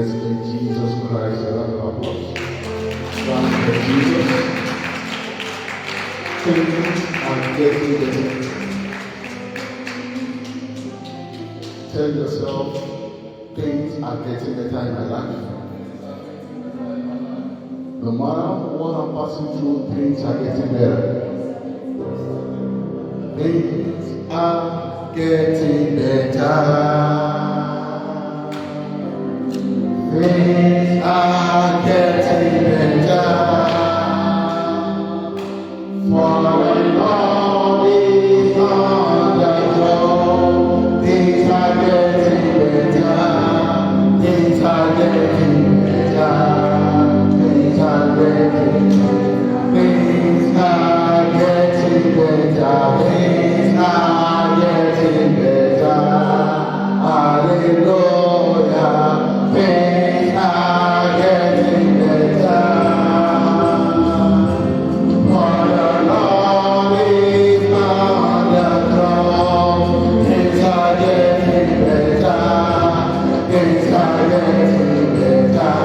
Let's give Jesus Christ a round of applause. Thank you, Jesus. Things are getting better. Tell yourself, things are getting better in my life. No matter what I'm passing through, things are getting better. Things are getting better. Things are getting better. For the Lord is on the throne. Things are getting better. Things are getting better. Things are getting better. Things are getting better. Things are getting better. Hallelujah. Things are getting better. For the Lord is on the throne. Things are getting better. Things are getting better.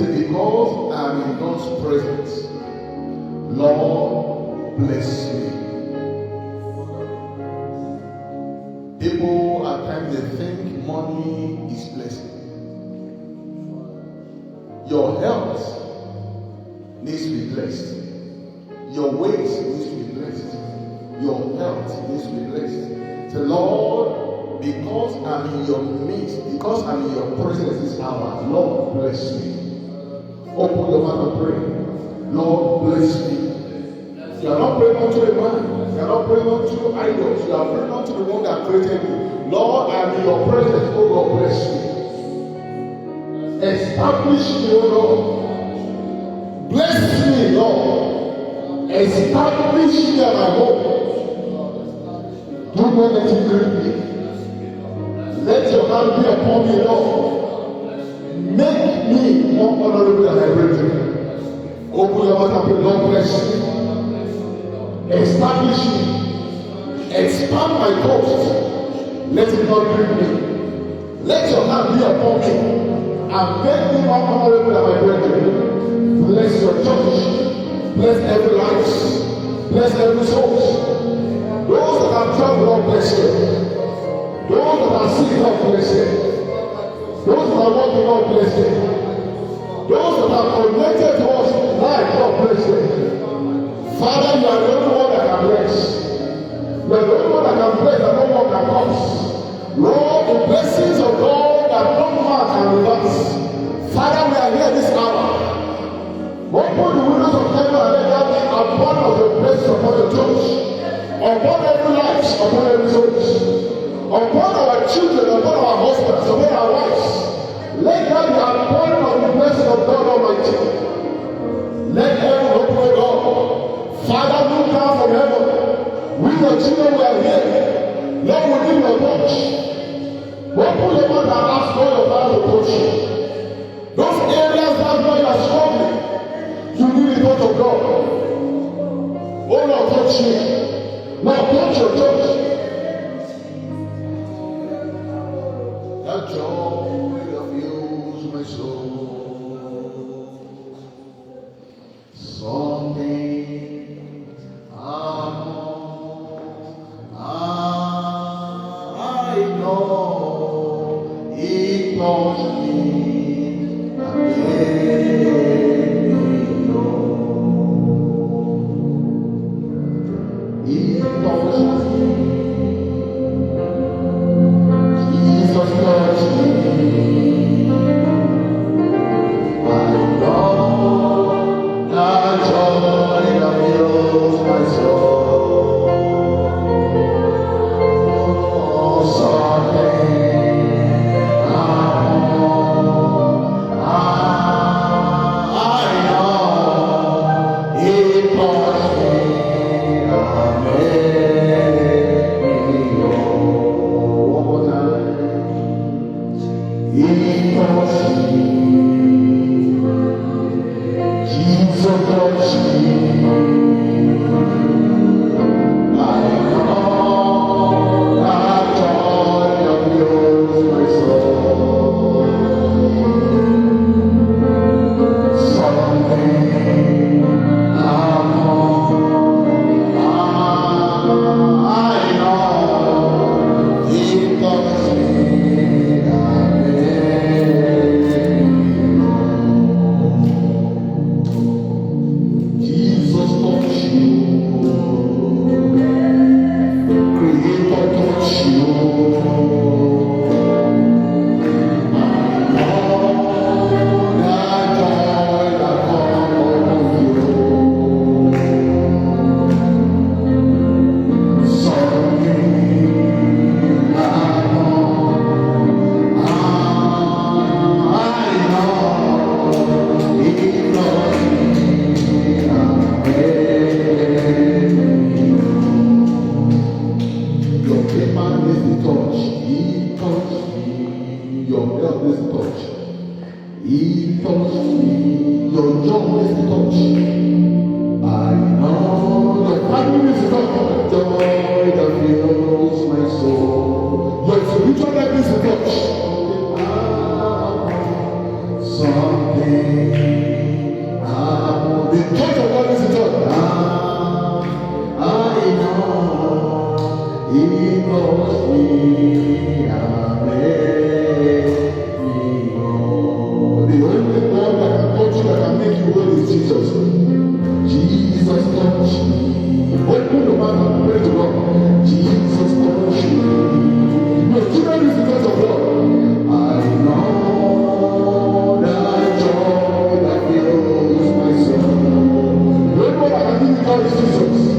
Because I'm in God's presence, Lord, bless me. People at times they think money is blessing. Your health needs to be blessed. Your ways needs to be blessed. Your health needs to be blessed. Say, Lord, because I'm in your midst, because I'm in your presence this hour, Lord, bless me. Open your mouth and pray. Lord, bless me. You are not praying unto a man. You are not praying unto idols. You are praying unto the one that created you. Lord, I am in your presence. Oh God, bless me. Establish me, oh Lord. Bless me, Lord. Establish me at my home. Do not let it grieve me. Let your hand be upon me, Lord. Make me more honorable than my brethren. Open your mouth and pray, Lord, bless me. Establish me. Expand my coast. Let it not grieve me. Let your hand be upon me and make me more honorable than my brethren. Bless your church. Bless every life. Bless every soul. Those that are traveled, Lord, bless them. Those that are sick, Lord, bless them. Those that are walking, Lord, bless them. Those that are connected to us, life, Lord, bless them. Father, you are the only one that can bless. You are the only one that can bless and no one can curse. Lord, the blessings of God that no man can reverse. Father, we are here this hour. Open the windows of heaven and let there be a abundance of your blessings upon the church, upon every life, upon every soul, upon our children, upon our husbands, upon our wives. Let there be a abundance of the blessing of God Almighty. Let heaven open, O God. Father, look down from heaven. We, your children, we are here. Lord, we need your touch. Open your mouth and ask God your Father to touch you. Those areas that you are struggling, you need the touch of God. Oh Lord, touch me. Lord, touch your church. That joy that fills my soul. Something I know it touched me and made me know. It touched me. Jesus touched me. I know that joy that fills my soul. touch me and make me whole. The only one that can touch you, that can make you whole is Jesus. Jesus touch me. Open your mouth and pray to God. Jesus touch me. Your children is the touch of God. I know that joy that fills my soul. The only one that can give you joy is Jesus.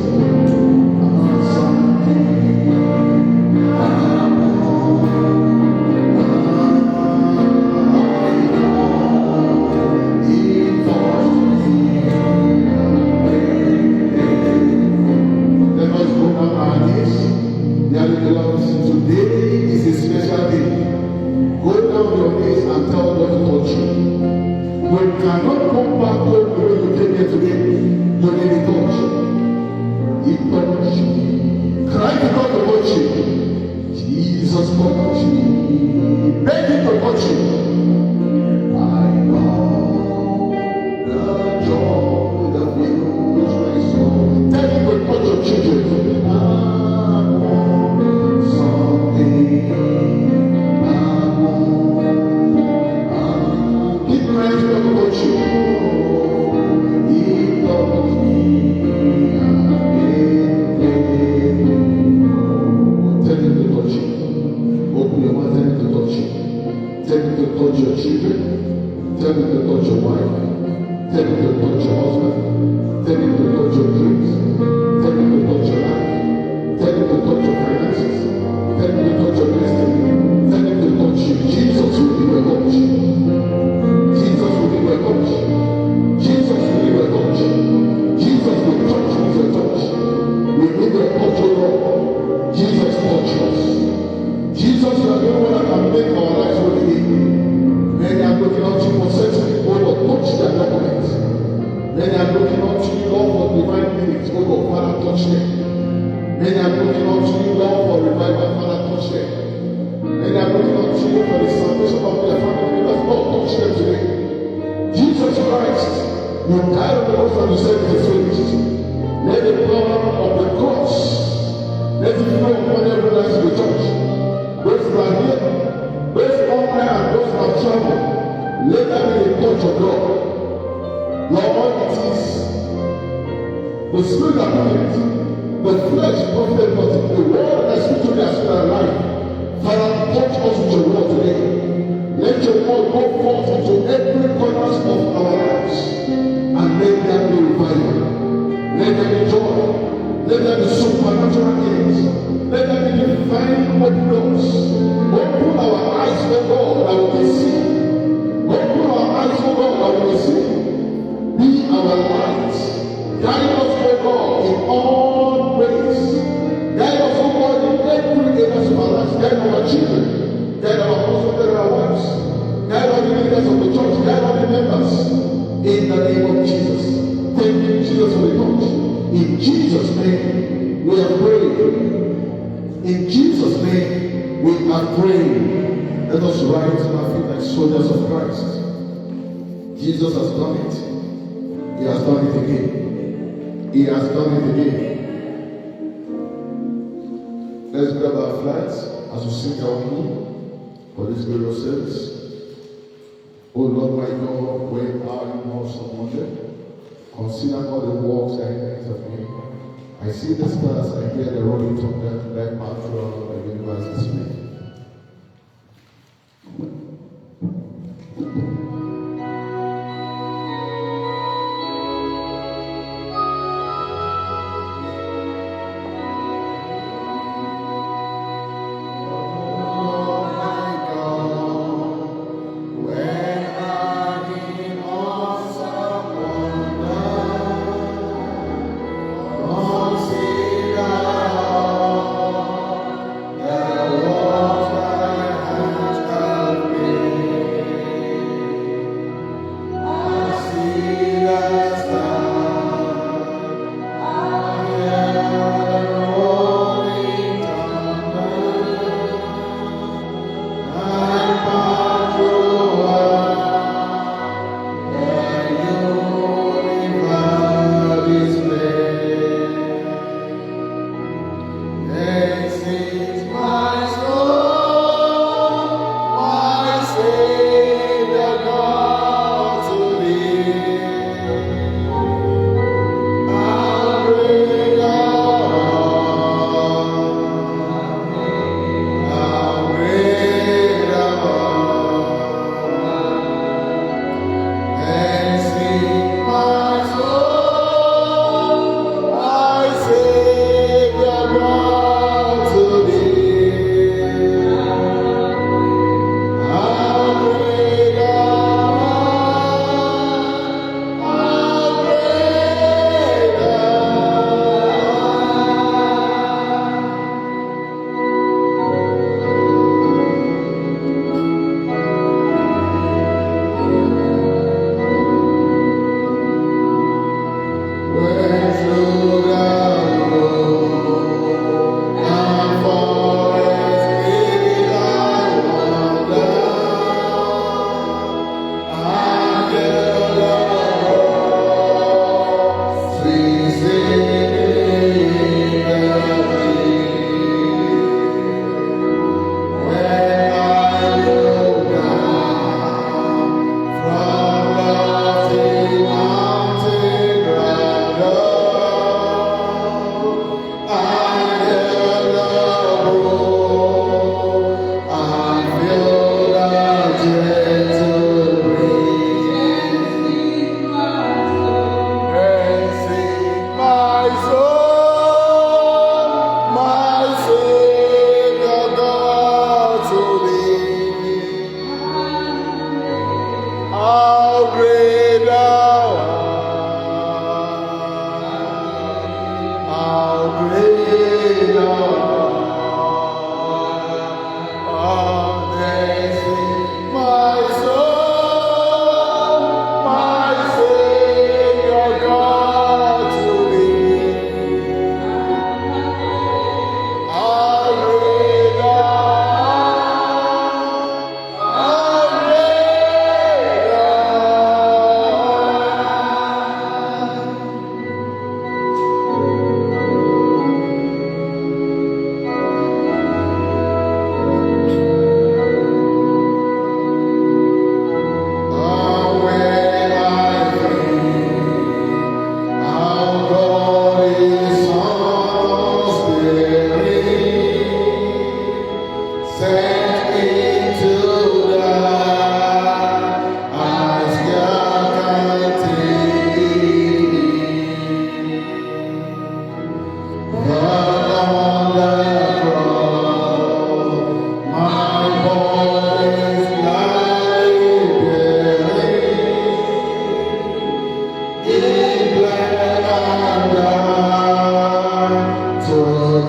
Consider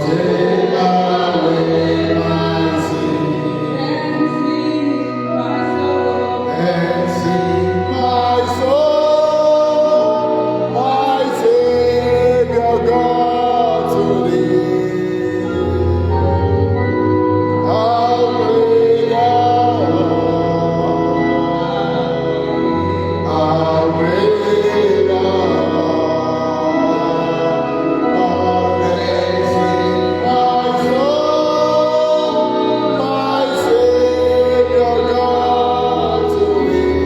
take away my sin and sing my soul, my Savior God to thee. How great thou art, how great thou art, and sing my soul, my Savior God to thee.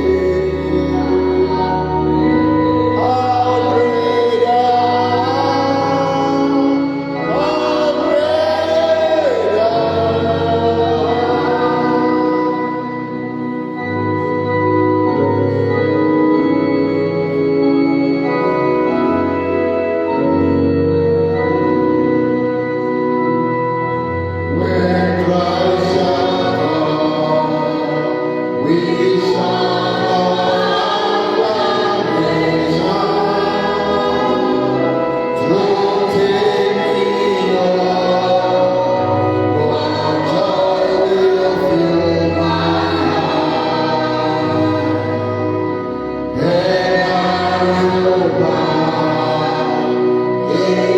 How great thou art, how great thou When Christ shall come, we shall to take me home. What joy will fill my heart, and I will bow in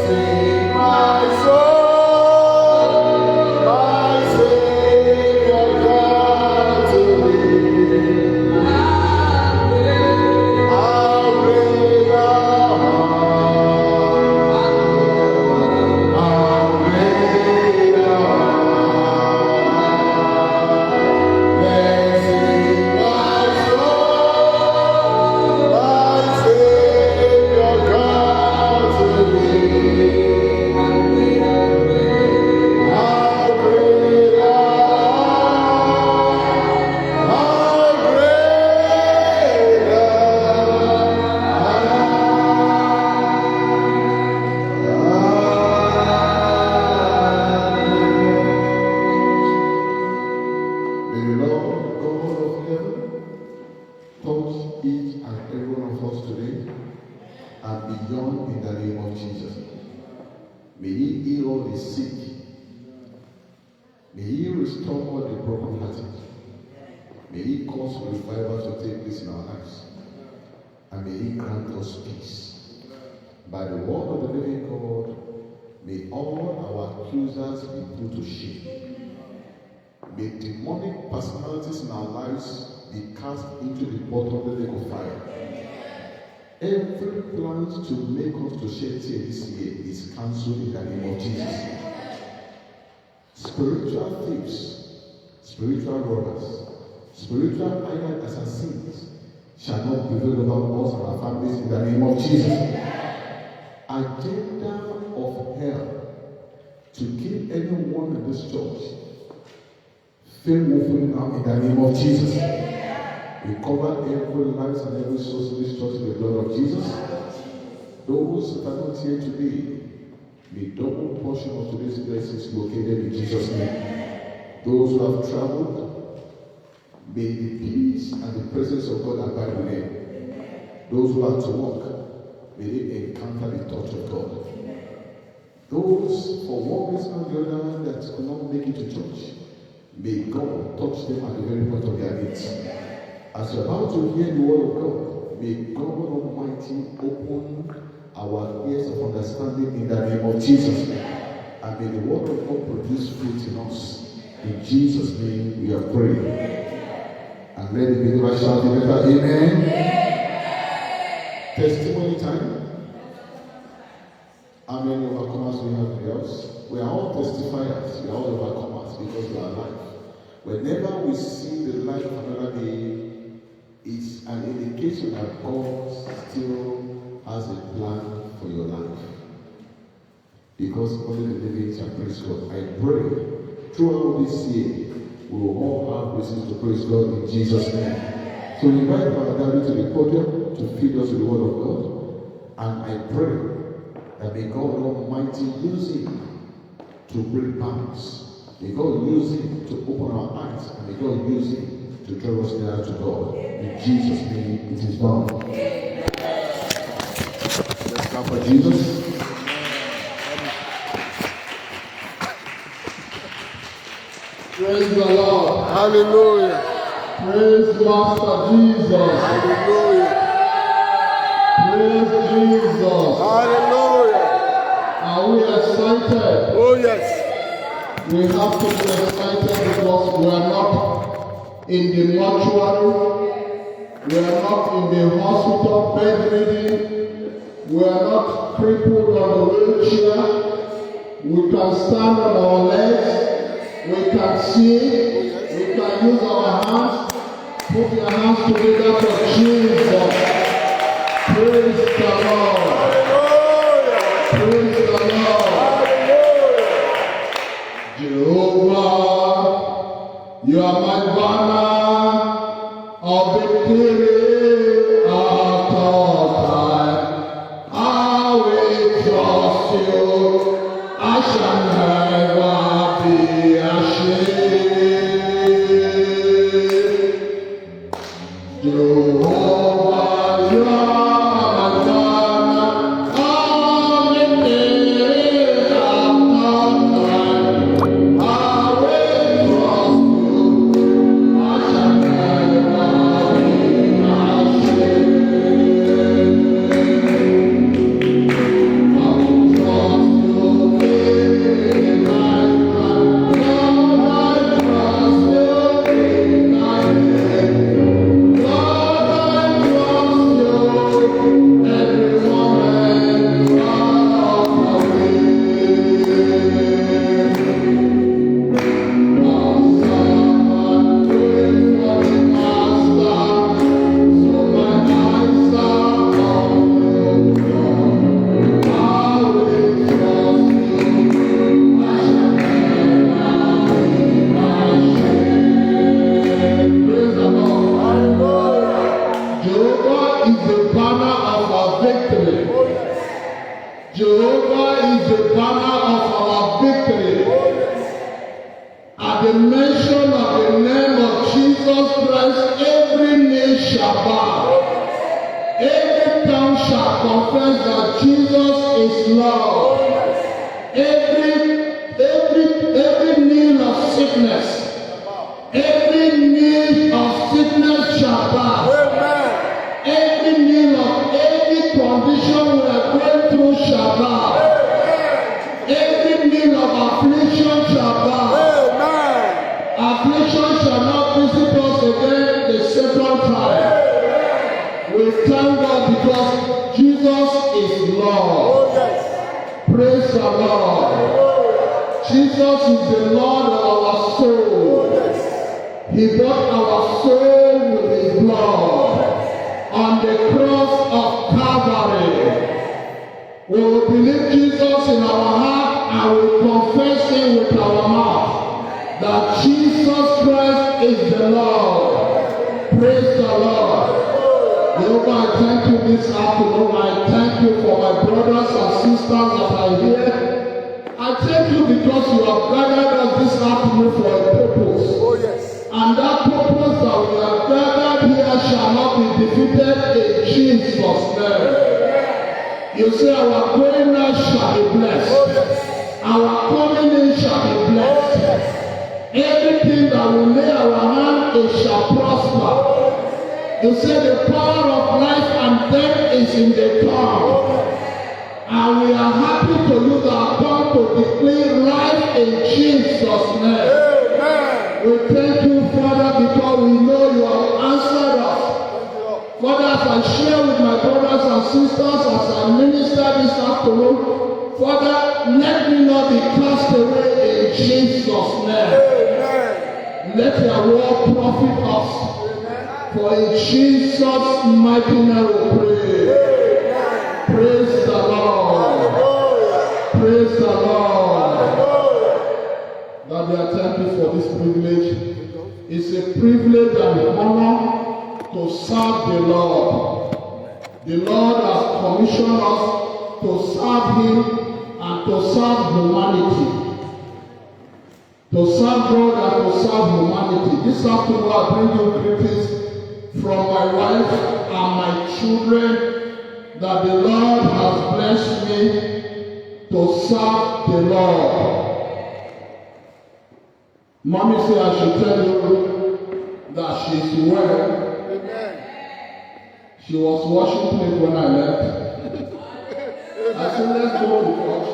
sing my soul, my Savior God to thee. How great thou art, how great thou art. Then sing my soul, my Savior God to thee. How great thou art, how great thou art. May the Lord God of heaven touch each and every one of us today and beyond in the name of Jesus. May He heal all the sick. May He restore all the brokenhearted. May He cause revival to take place in our lives. And may He grant us peace. By the word of the living God, may all our accusers be put to shame. May demonic personalities in our lives be cast into the bottom of the lake of fire. Every plan to make us to shed tears this year is cancelled in the name of Jesus. Spiritual thieves, spiritual robbers, spiritual iron assassins shall not prevail over us and our families in the name of Jesus. Agenda of hell to kill anyone in this church fail woefully now in the name of Jesus. We cover every life and every source in this church in the blood of Jesus. Those that are not here today, may double portion of today's blessings located in Jesus' name. Those who have traveled, may the peace and the presence of God abide with them. Those who have to walk, may they encounter the touch of God. Those, for one reason or the other, that could not make it to church, may God touch them at the very point of their needs. As you're about to hear the word of God, may God Almighty open our ears of understanding in the name of Jesus. And may the word of God produce fruit in us. In Jesus' name we are praying. And let the believer shout together, amen. Testimony time. How many overcomers we have in the house? We are all testifiers. We are all overcomers because we are alive. Whenever we see the light of another day, it's an indication that God still has a plan for your life. Because only the living shall praise God. I pray throughout this year, we will all have reasons to praise God in Jesus' name. So we invite our daddy to the podium to feed us with the word of God. And I pray that may God Almighty use him to bring balance. May God use him to open our eyes, and may God use him to draw us nearer to God. In Jesus' name, it is done. Let's clap for Jesus. Praise the Lord. Hallelujah. Praise Master Jesus. Hallelujah. Praise Jesus. Hallelujah. Are we excited? Oh, yes. We have to be excited because we are not in the mortuary. We are not in the hospital bedridden. We are not crippled on the wheelchair. We can stand on our legs. We can see. We can use our hands. Put your hands together for Jesus. Praise the Lord. Hallelujah. Praise the Lord. Hallelujah. Jehovah, you are my banner of victory at all time. I will trust you. I shall never be ashamed. Jehovah, you are my banner of victory at all time. I will trust you. I shall never be ashamed. I will trust you in the night time. Lord, I trust you in the night time. Lord, I trust you every moment of the way. My servant waits for the master, so my eyes are on you, Lord. I will trust you. I shall never be ashamed. Praise the Lord. Hallelujah. Jehovah is the banner of our victory. Oh, yes. Jehovah is the banner of our victory. Oh, yes. At the mention of the name of Jesus Christ, every knee shall bow. Every tongue shall confess that Jesus is Lord. Every knee of sickness, every knee of sickness shall bow. Amen. Every knee of any condition we are going through shall bow. Every knee of affliction shall bow. Amen. Affliction shall not visit us again the second time. We thank God because Jesus is Lord. Oh, yes. Praise the Lord. Jesus is the Lord of our soul. He bought our soul with his blood on the cross of Calvary. We will believe Jesus in our heart and we confess him with our mouth that Jesus Christ is the Lord. Praise the Lord. Jehovah, I thank you this afternoon. I thank you for my brothers and sisters that are here. I thank you because you have gathered us this afternoon for a purpose. Oh, yes. And that purpose that we have gathered here shall not be defeated in Jesus' name. You say our going out shall be blessed. Oh, yes. Our coming in shall be blessed. Everything that we lay our hand, it shall prosper. You say the power of life and death is in the tongue. And we are happy to use our tongue to declare life in Jesus' name. Amen. We thank you, Father, because we know you have answered us. Father, as I share with my brothers and sisters, as I minister this afternoon, Father, let me not be cast away in Jesus' name. Amen. Let your word profit us. For in Jesus' mighty name we pray. Praise the Lord. Praise the Lord. Lord, we are thankful for this privilege. It's a privilege and an honor to serve the Lord. The Lord has commissioned us to serve him and to serve humanity. To serve God and to serve humanity. This afternoon I bring you greetings from my wife and my children that the Lord has blessed me to serve the Lord. Mommy said I should tell you that she's well. Amen. She was washing plate when I left. I said, let's go to church.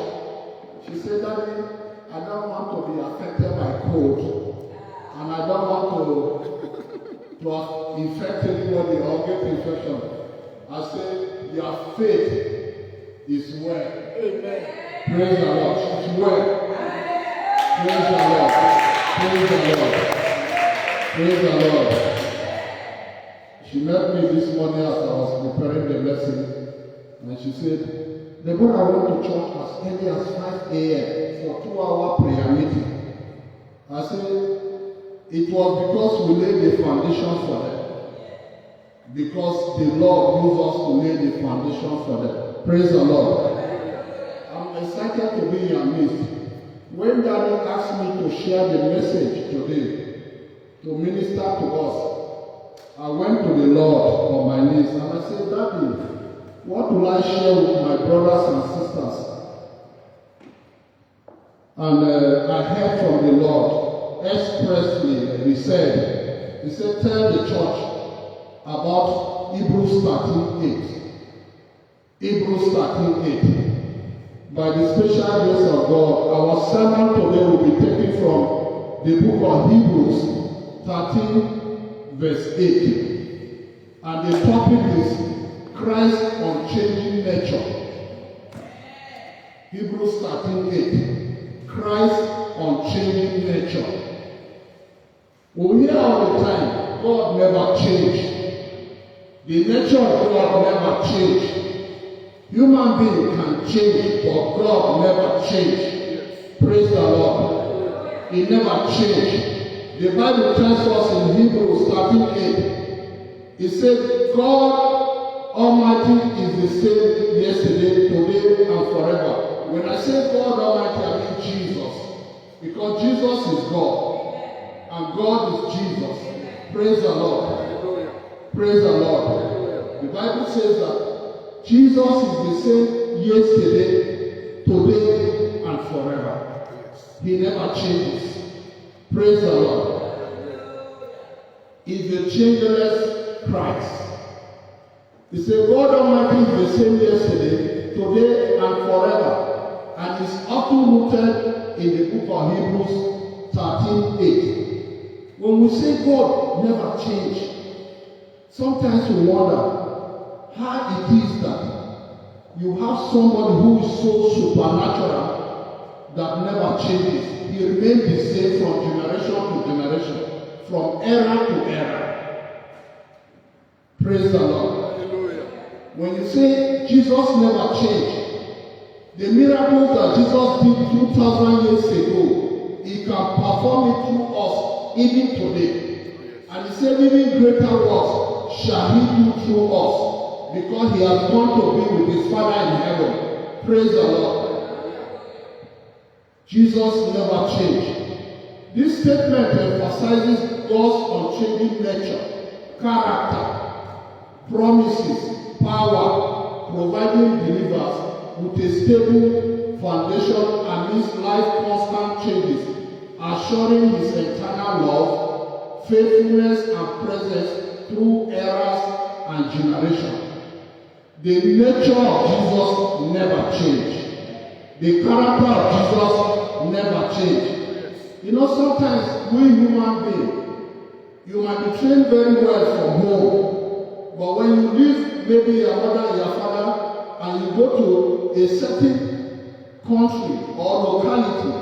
She said, Daddy, I don't want to be affected by cold. And I don't want to infect anybody or get infection. I said, your faith is well. Amen. Praise the Lord. She's well. Praise the Lord. Praise the Lord. Praise the Lord. She met me this morning as I was preparing the lesson. And she said, Deborah, I went to church as early as 5 a.m. for 2-hour prayer meeting. I said, it was because we laid the foundation for them. Because the Lord used us to lay the foundation for them. Praise the Lord. I'm excited to be in your midst. When Daddy asked me to share the message today, to minister to us, I went to the Lord on my knees and I said, Daddy, what will I share with my brothers and sisters? And I heard from the Lord expressly. He said, tell the church about Hebrews 13:8. Hebrews 13:8. By the special grace of God, our sermon today will be taken from the book of Hebrews 13, verse 8. And the topic is Christ's unchanging nature. Hebrews 13:8. Christ's unchanging nature. We hear all the time, God never changed. The nature of God never changed. Human being can change, but God never changed. Praise the Lord. He never changed. The Bible tells us in Hebrews 13:8, it said, God Almighty is the same yesterday, today, and forever. When I say God Almighty, I mean Jesus. Because Jesus is God. And God is Jesus. Praise the Lord. Praise the Lord. The Bible says that Jesus is the same yesterday, today, and forever. He never changes. Praise the Lord. Is the changeless Christ. He said, God Almighty is the same yesterday, today, and forever. And is often rooted in the book of Hebrews 13:8. When we say God never changed, sometimes we wonder how it is that you have somebody who is so supernatural that never changes. He remains the same from generation to generation, from era to era. Praise the Lord. Hallelujah. When you say Jesus never changed, the miracles that Jesus did 2,000 years ago, He can perform it through us even today. And He said, even greater works shall He do through us, because He has gone to be with His Father in heaven. Praise the Lord. Jesus never changed. This statement emphasizes God's unchanging nature, character, promises, power, providing believers with a stable foundation amidst life's constant changes, assuring His eternal love, faithfulness, and presence through eras and generations. The nature of Jesus never changed. The character of Jesus never changed. You know, sometimes we human beings, you might be trained very well from home, but when you leave maybe your mother and your father and you go to a certain country or locality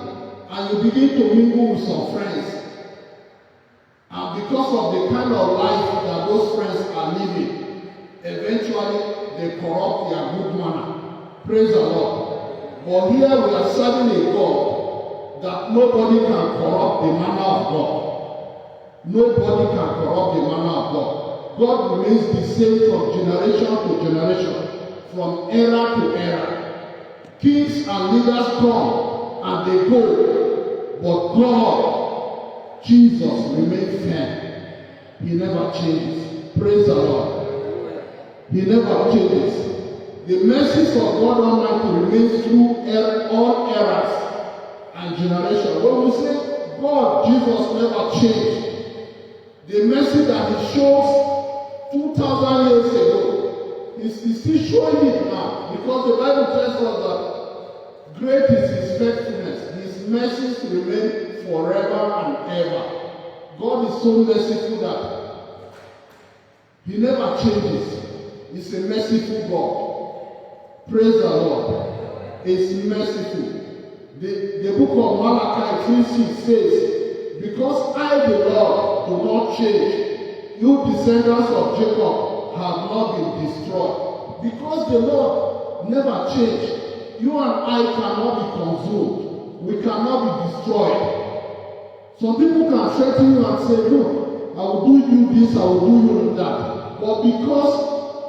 and you begin to mingle with some friends, and because of the kind of life that those friends are living, eventually they corrupt their good manner. Praise the Lord. But here we are serving a God that nobody can corrupt the manner of God. Nobody can corrupt the manner of God. God remains the same from generation to generation, from era to era. Kings and leaders come and they go, but God, Jesus, remains firm. He never changes. Praise the Lord. He never changes. The mercies of God Almighty remains through all eras and generations. When we say God, Jesus never changed, the mercy that He shows 2,000 years ago, He's still showing it now, because the Bible tells us that great is His faithfulness. His mercies remain forever and ever. God is so merciful that He never changes. He's a merciful God. Praise the Lord. He's merciful. The book of Malachi 3:6 says, because I, the Lord, do not change, you descendants of Jacob have not been destroyed. Because the Lord never changed, you and I cannot be consumed. We cannot be destroyed. Some people can threaten you and say, look, I will do you this, I will do you that. But because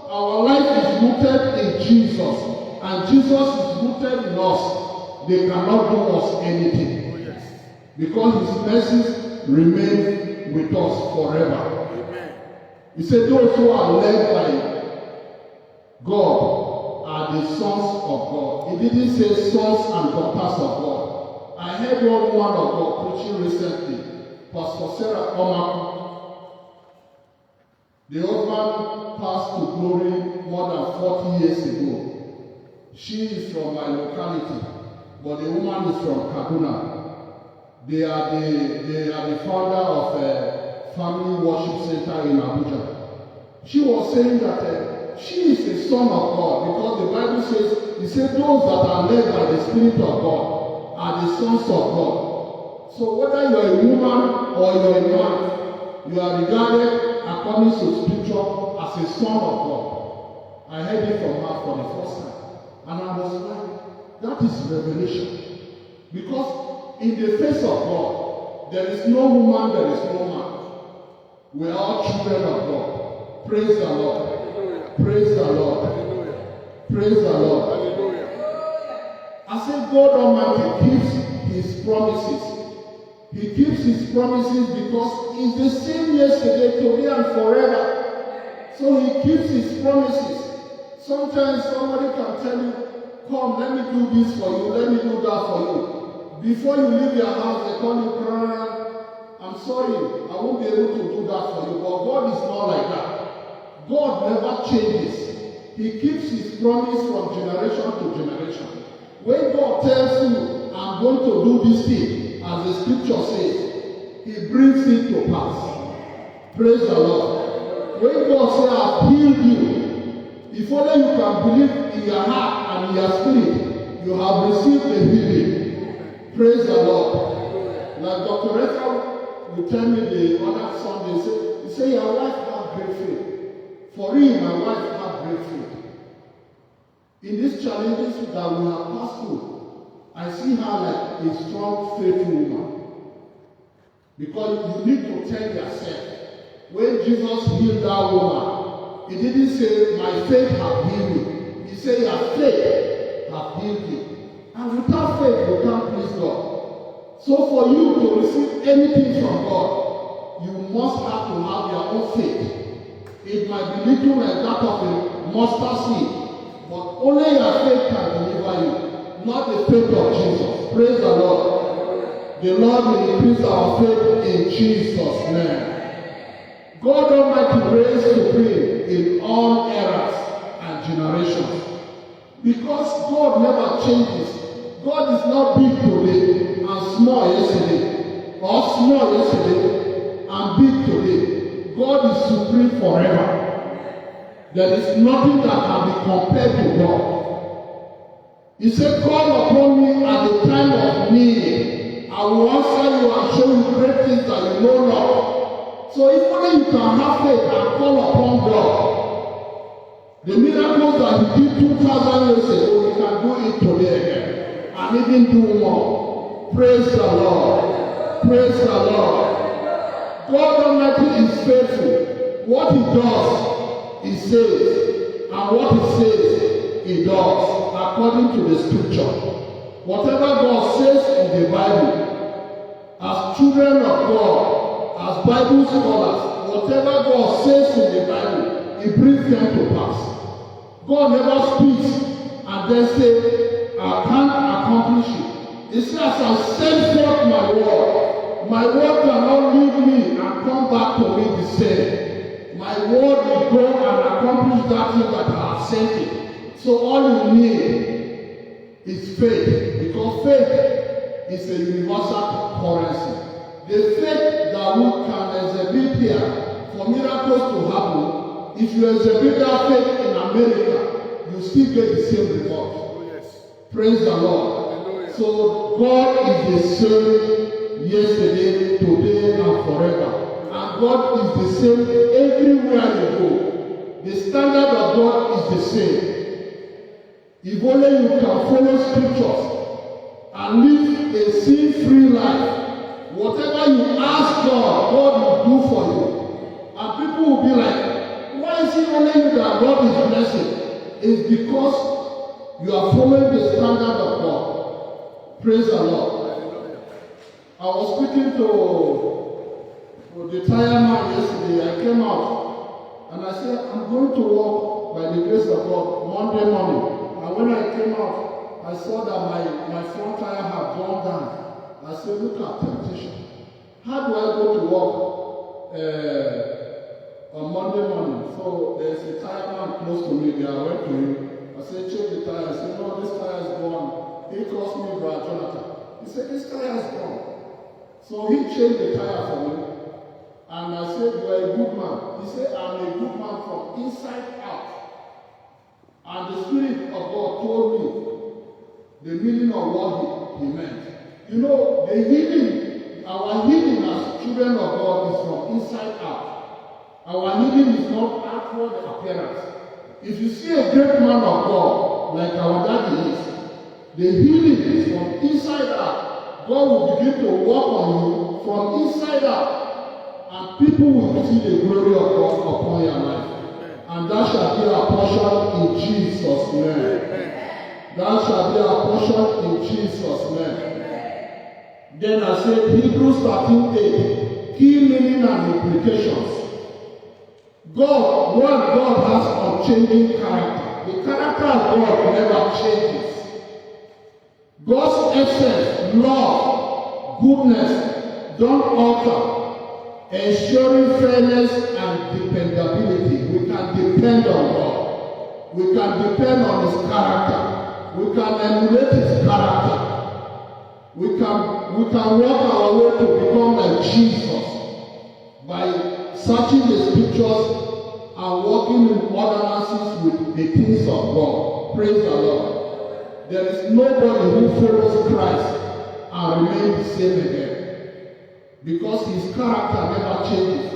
our life is rooted in Jesus, and Jesus is rooted in us, they cannot do us anything. Oh, yes. Because His mercies remain with us forever. Amen. He said those who are led by God are the sons of God. He didn't say sons and daughters of God. I heard one woman of God preaching recently, Pastor Sarah Omaku. The husband passed to glory more than 40 years ago. She is from my locality, but the woman is from Kaduna. They are the founder of a family worship center in Abuja. She was saying that she is a son of God, because the Bible says, He said those that are led by the Spirit of God are the sons of God. So whether you are a woman or you are a man, you are regarded according to Scripture as a son of God. I heard it from her for the first time. And I was like, that is revelation. Because in the face of God, there is no woman, there is no man. We are all children of God. Praise the Lord. Hallelujah. Praise the Lord. Hallelujah. Praise the Lord. Hallelujah. I said God Almighty keeps His promises. He keeps His promises because He's the same yesterday, today, and forever. So He keeps His promises. Sometimes somebody can tell you, come, let me do this for you, let me do that for you. Before you leave your house, they call you, I'm sorry, I won't be able to do that for you. But God is not like that. God never changes. He keeps His promise from generation to generation. When God tells you, I'm going to do this thing, as the Scripture says, He brings it to pass. Praise the Lord. When God says, I've healed you, if only you can believe in your heart and in your spirit, you have received the healing. Praise the Lord. Like Dr. Reka will tell me the other Sunday, he said, your wife had great faith. For me, my wife had great faith. In these challenges that we have passed through, I see her like a strong, faithful woman. Because you need to tell yourself, when Jesus healed that woman, He didn't say, my faith has healed you. He said, your faith has healed you. And without faith, you can't please God. So for you to receive anything from God, you must have to have your own faith. It might be little like that of a mustard seed, but only your faith can deliver you, not the faith of Jesus. Praise the Lord. The Lord will increase our faith in Jesus' name. God Almighty reigns supreme in all eras and generations. Because God never changes. God is not big today and small yesterday, or small yesterday and big today. God is supreme forever. There is nothing that can be compared to God. He said, call upon me at the time of need. I will answer you and show you great things that you know not. So if only you can have faith and call upon God, the miracles that He did 2,000 years ago, He can do it today again. And even do more. Praise the Lord. Praise the Lord. God Almighty is faithful. What He does, He says. And what He says, He does. according to the scripture. Whatever God says in the Bible, as children of God, as Bible scholars, whatever God says in the Bible, it brings them to pass. God never speaks and then say, I can't accomplish it. He says, I send forth my word cannot leave me and come back to me the same. My word will go and accomplish that thing that I have sent it. So all you need is faith, because faith is a universal currency. The faith that we can exhibit here for miracles to happen, if you exhibit that faith in America, you still get the same result. Oh, yes. Praise the Lord. Hallelujah. So God is the same yesterday, today, and forever. And God is the same everywhere you go. The standard of God is the same. If only you can follow scriptures and live a sin-free life, whatever you ask God, God will do for you. And people will be like, why is it only you that God is blessing? It's because you are following the standard of God. Praise the Lord. I was speaking to the tire man yesterday. I came out and I said, I'm going to walk by the grace of God Monday morning. And when I came out, I saw that my front tire had gone down. I said, look at temptation. How do I go to work on Monday morning? So there's a tire man close to me there. I went to him. I said, check the tire. He said, no, this tire is gone. He calls me Brother Jonathan. He said, this tire is gone. So he changed the tire for me. And I said, you are a good man. He said, I'm a good man from inside out. And the Spirit of God told me the meaning of what he meant. You know, the healing, our healing as children of God is from inside out. Our healing is not outward appearance. If you see a great man of God, like our daddy is, the healing is from inside out. God will begin to work on you from inside out. And people will see the glory of God upon your life. And that shall be our portion in Jesus' name. That shall be our portion in Jesus' name. Then I said, Hebrews 13:8, key meaning and implications. God has unchanging character. The character of God never changes. God's essence, love, goodness, don't alter. Ensuring fairness and dependability. We can depend on God. We can depend on His character. We can emulate His character. We can work our way to become like Jesus by searching the scriptures and walking in ordinances with the things of God. Praise the Lord. There is nobody who follows Christ and remains the same again. Because his character never changes.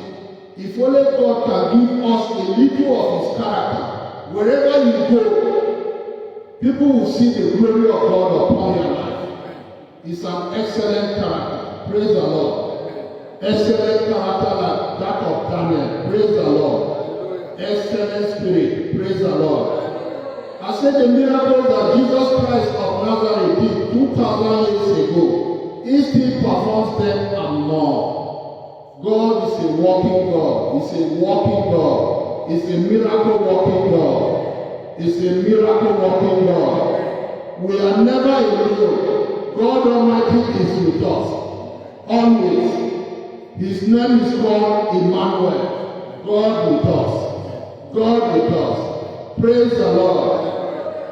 If only God can give us a little of his character, wherever you go, people will see the glory of God upon your life. It's an excellent character. Praise the Lord. Excellent character like that of Daniel. Praise the Lord. Excellent spirit. Praise the Lord. I said the miracles that Jesus Christ of Nazareth did 2,000 years ago, He still performs them and more. God is a walking God. He's a walking God. He's a miracle walking God. He's a miracle walking God. We are never alone. God Almighty is with us. Always. His name is called Emmanuel. God with us. God with us. Praise the Lord.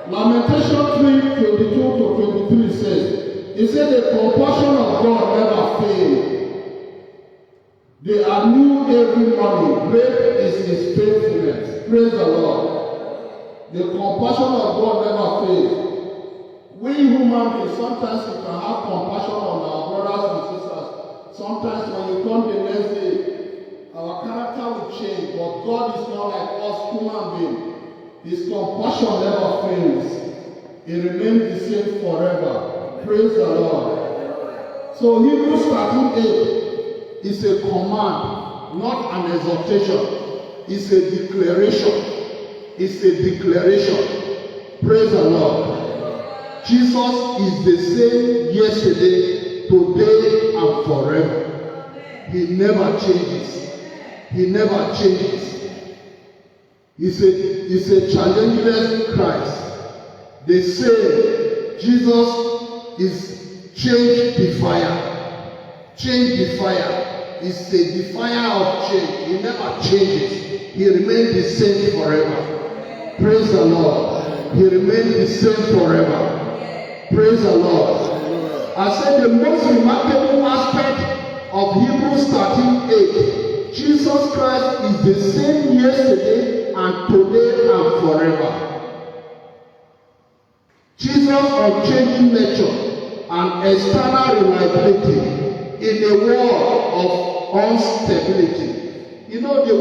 Lamentation 3:22-23 says, He said the compassion of God never fails. They are new every morning. Great is His faithfulness. Praise the Lord. The compassion of God never fails. We human beings, sometimes we can have compassion on our brothers and sisters. Sometimes when you come the next day, our character will change. But God is not like us human beings. His compassion never fails. It remains the same forever. Praise the Lord. So Hebrews 13:8 is a command, not an exhortation. It's a declaration. It's a declaration. Praise the Lord. Jesus is the same yesterday, today, and forever. He never changes. He never changes. He's a challengeless Christ. They say Jesus is change defier. Change defier is a defier of change. He never changes. He remains the same forever. Praise the Lord. He remains the same forever. Praise the Lord. I said the most remarkable aspect of Hebrews 13:8, Jesus Christ is the same yesterday and today and forever. Jesus' unchanging nature and external reliability in a world of instability. You know, the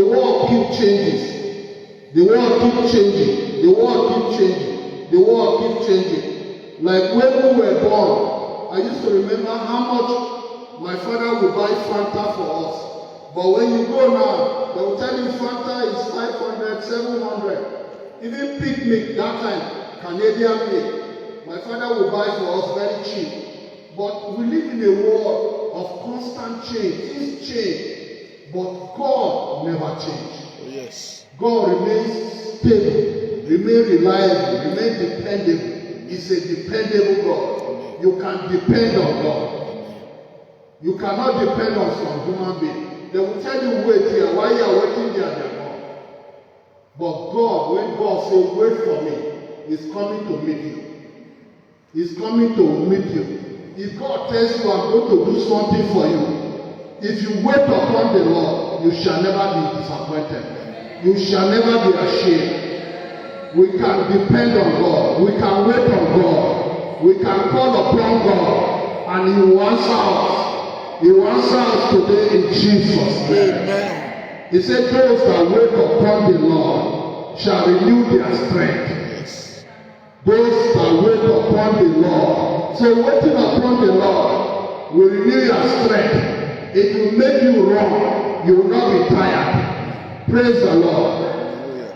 world keeps changes. The world keeps changing. The world keeps changing. The world keeps changing. Like when we were born, I used to remember how much my father would buy Fanta for us. But when you go now, they will tell you Fanta is 500, 700. Even picnic that time, Canadian milk, my father would buy for us very cheap. But we live in a world of constant change. Things change, but God never changes. Yes. God remains stable, remains reliable, remains dependable. He's a dependable God. You can depend on God. You cannot depend on some human being. They will tell you, wait here. Why you are waiting there? They're gone. But God, when God says, wait for me, He's coming to meet you. He's coming to meet you. If God tells you, I'm going to do something for you, if you wait upon the Lord, you shall never be disappointed. You shall never be ashamed. We can depend on God. We can wait on God. We can call upon God, and He will answer us. He will answer us today in Jesus' name. Amen. He said, those that wait upon the Lord shall renew their strength. Yes. Those that wait upon the Lord. So waiting upon the Lord will renew your strength. It will make you run. You will not be tired. Praise the Lord.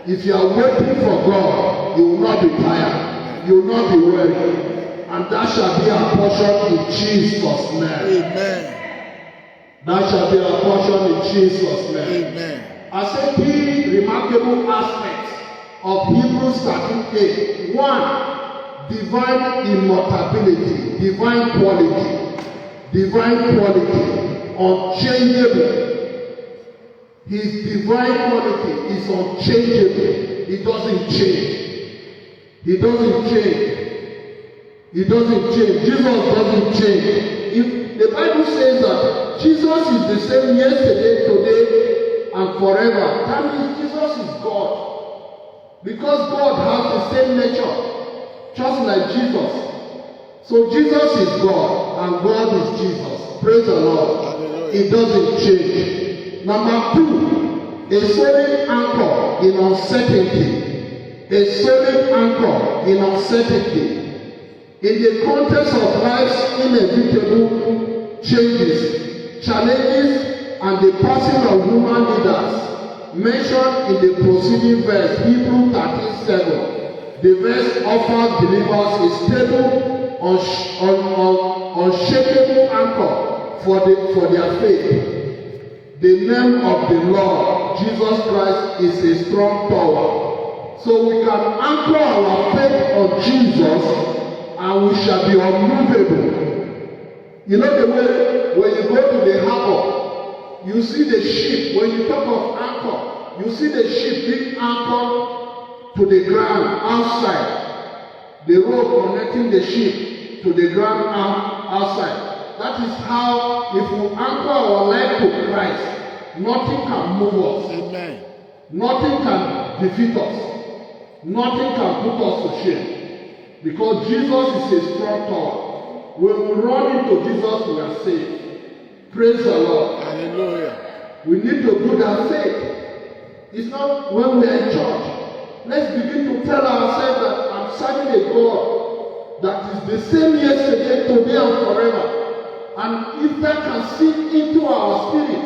If you are waiting for God, you will not be tired. You will not be weary. And that shall be our portion in Jesus' name. Amen. That shall be our portion in Jesus' name. Amen. I said three remarkable aspects of Hebrews 13:8. One, divine immortality, divine quality, unchangeable. His divine quality is unchangeable. He doesn't change. He doesn't change. He doesn't change. Jesus doesn't change. If the Bible says that Jesus is the same yesterday, today, and forever, that means Jesus is God. Because God has the same nature, just like Jesus. So Jesus is God, and God is Jesus. Praise the Lord. It doesn't change. Number two, a solid anchor in uncertainty. A solid anchor in uncertainty. In the context of life's inevitable changes, challenges, and the passing of human leaders, mentioned in the preceding verse, Hebrews 13:7, the verse offers believers a stable, unshakable anchor for their faith. The name of the Lord, Jesus Christ, is a strong tower. So we can anchor our faith on Jesus, and we shall be unmovable. You know the way when you go to the harbor, you see the ship. When you talk of anchor, you see the ship being anchored to the ground outside. The rope connecting the ship to the ground outside. That is how, if we anchor our life to Christ, nothing can move us. Amen. Nothing can defeat us. Nothing can put us to shame. Because Jesus is a strong tower. When we run into Jesus, we are saved. Praise the Lord. Hallelujah. We need to do that faith. It's not when we are in church. Let's begin to tell ourselves that I'm serving a God that is the same yesterday, today, and forever. And if that can sink into our spirit,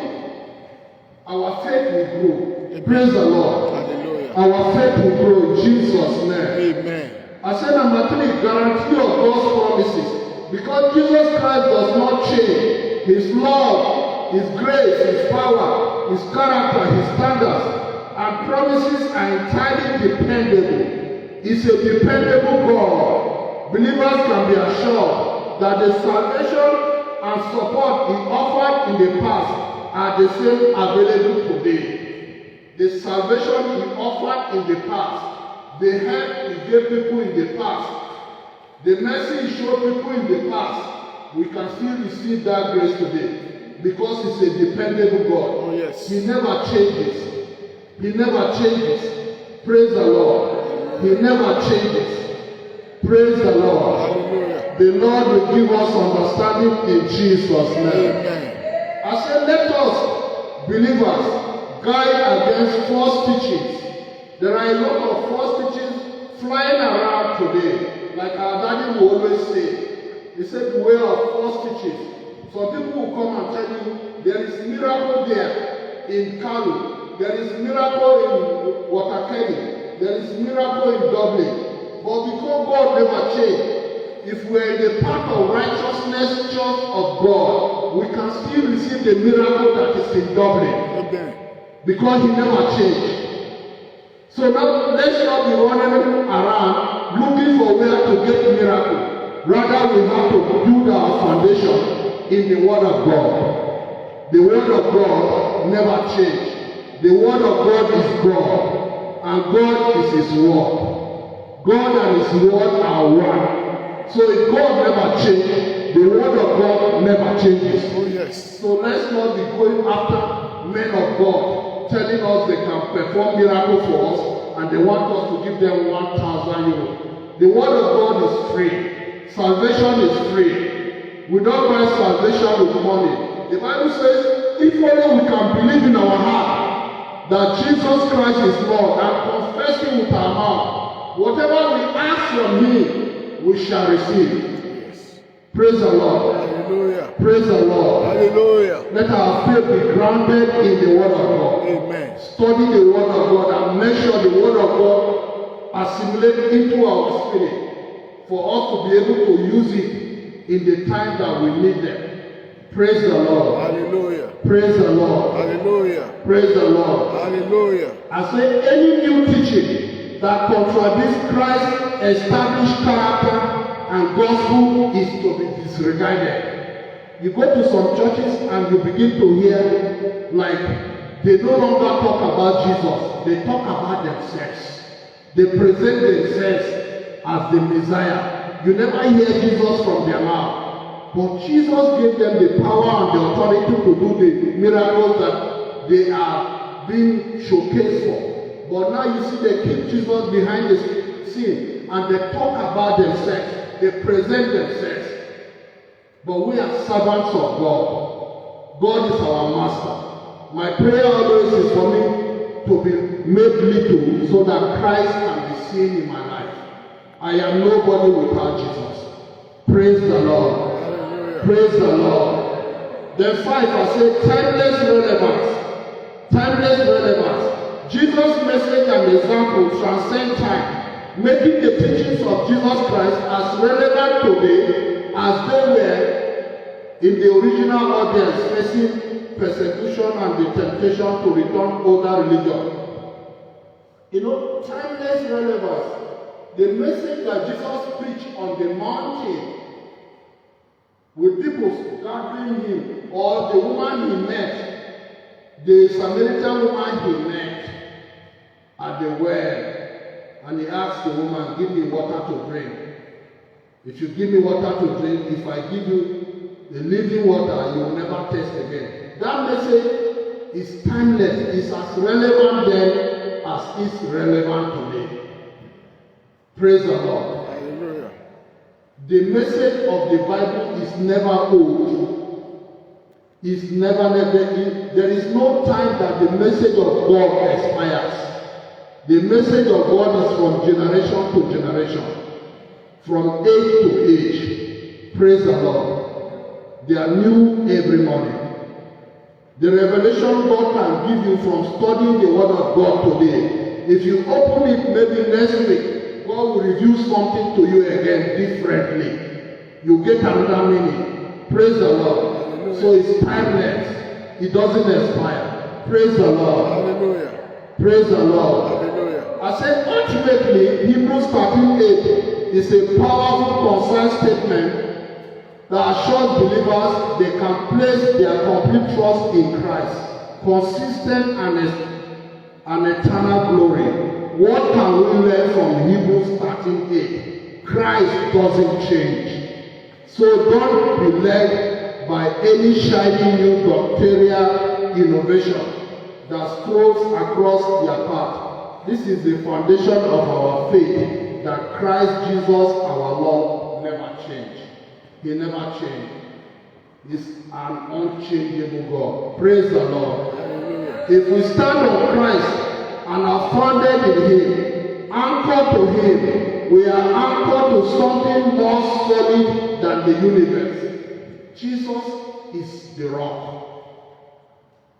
our faith will grow. Praise the Lord. Hallelujah. Our faith will grow in Jesus' name. Amen. I said number 3, guarantee of God's promises. Because Jesus Christ does not change. His love, His grace, His power, His character, His standards, and promises are entirely dependable. He's a dependable God. Believers can be assured that the salvation and support He offered in the past are the same available today. The salvation He offered in the past, the help He gave people in the past, the mercy He showed people in the past, we can still receive that grace today because He's a dependable God. Oh, yes. He never changes. He never changes. Praise the Lord. He never changes. Praise the Lord. Hallelujah. The Lord will give us understanding in Jesus' name. Amen. I said, let us, believers, guide against false teachings. There are a lot of false teachings flying around today. Like our daddy will always say. He said, beware of false teachings. Some people will come and tell you, there is miracle there in Kalu. There is miracle in Watakeni. There is miracle in Dublin. But because God never changed, if we are in the path of righteousness, church of God, we can still receive the miracle that is in Dublin. Amen. Because He never changed. So now let's not be running around looking for where to get miracle. Rather, we have to build our foundation in the Word of God. The Word of God never changes. The Word of God is God, and God is His Word. God and His Word are one. So if God never changes, the Word of God never changes. Oh, yes. So let's not be going after men of God, telling us they can perform miracles for us, and they want us to give them 1,000 euros. The Word of God is free. Salvation is free. We don't buy salvation with money. The Bible says, if only we can believe in our heart that Jesus Christ is Lord and confess Him with our mouth, whatever we ask from Him, we shall receive. Yes. Praise the Lord. Hallelujah. Praise the Lord. Hallelujah. Let our faith be grounded in the Word of God. Amen. Study the Word of God and make sure the Word of God assimilate into our spirit for us to be able to use it in the time that we need them. Praise the Lord. Hallelujah. Praise the Lord. Hallelujah. Praise the Lord. Hallelujah. I say any new teaching that contradicts Christ's established character and gospel is to be disregarded. You go to some churches and you begin to hear like they no longer talk about Jesus. They talk about themselves. They present themselves as the Messiah. You never hear Jesus from their mouth. But Jesus gave them the power and the authority to do the miracles that they are being showcased for. But now you see they keep Jesus behind the scene and they talk about themselves. They present themselves. But we are servants of God. God is our master. My prayer always is for me to be made little so that Christ can be seen in my life. I am nobody without Jesus. Praise the Lord. Praise the Lord. Then 5, I say timeless relevance. Timeless relevance. Jesus' message and example transcend time, making the teachings of Jesus Christ as relevant today as they were in the original audience facing persecution and the temptation to return older religion. You know, timeless relevance. The message that Jesus preached on the mountain with people gathering him, or the woman he met, the Samaritan woman he met at the well, and he asked the woman, give me water to drink. If you give me water to drink, if I give you the living water, you will never taste again. That message is timeless. It's as relevant then as it's relevant today. Praise the Lord. Hallelujah. The message of the Bible is never old. It's never. There is no time that the message of God expires. The message of God is from generation to generation, from age to age. Praise the Lord. They are new every morning. The revelation God can give you from studying the Word of God today. If you open it maybe next week, God God will reveal something to you again differently. You get another meaning. Praise the Lord. So it's timeless. It doesn't expire. Praise the Lord. Hallelujah. Praise the Lord. Hallelujah. I said ultimately, Hebrews 13:8 is a powerful, concise statement that assures believers they can place their complete trust in Christ, consistent and eternal glory. What can we learn from Hebrews 13:8? Christ doesn't change. So don't be led by any shiny new doctrinal innovation that strolls across their path. This is the foundation of our faith, that Christ Jesus our Lord never changed. He never changed. He's an unchangeable God. Praise the Lord. If we stand on Christ and are founded in Him, anchored to Him, we are anchored to something more solid than the universe. Jesus is the rock.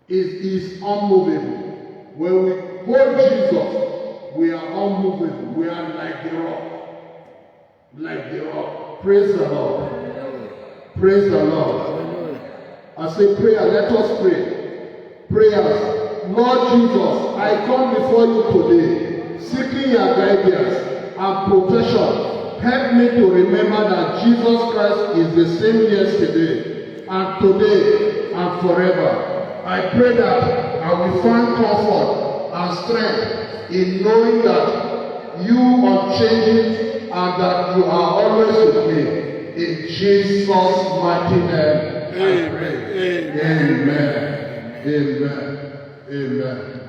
He is unmovable. When we hold Jesus, we are unmovable. We are like the rock. Like the rock. Praise the Lord. Praise the Lord. I say prayer. Let us pray. Prayers. Lord Jesus, I come before you today, seeking your guidance and protection. Help me to remember that Jesus Christ is the same yesterday and today and forever. I pray that I will find comfort and strength in knowing that you are changing and that you are always with me. In Jesus' mighty name, I pray. Amen. Amen. Amen.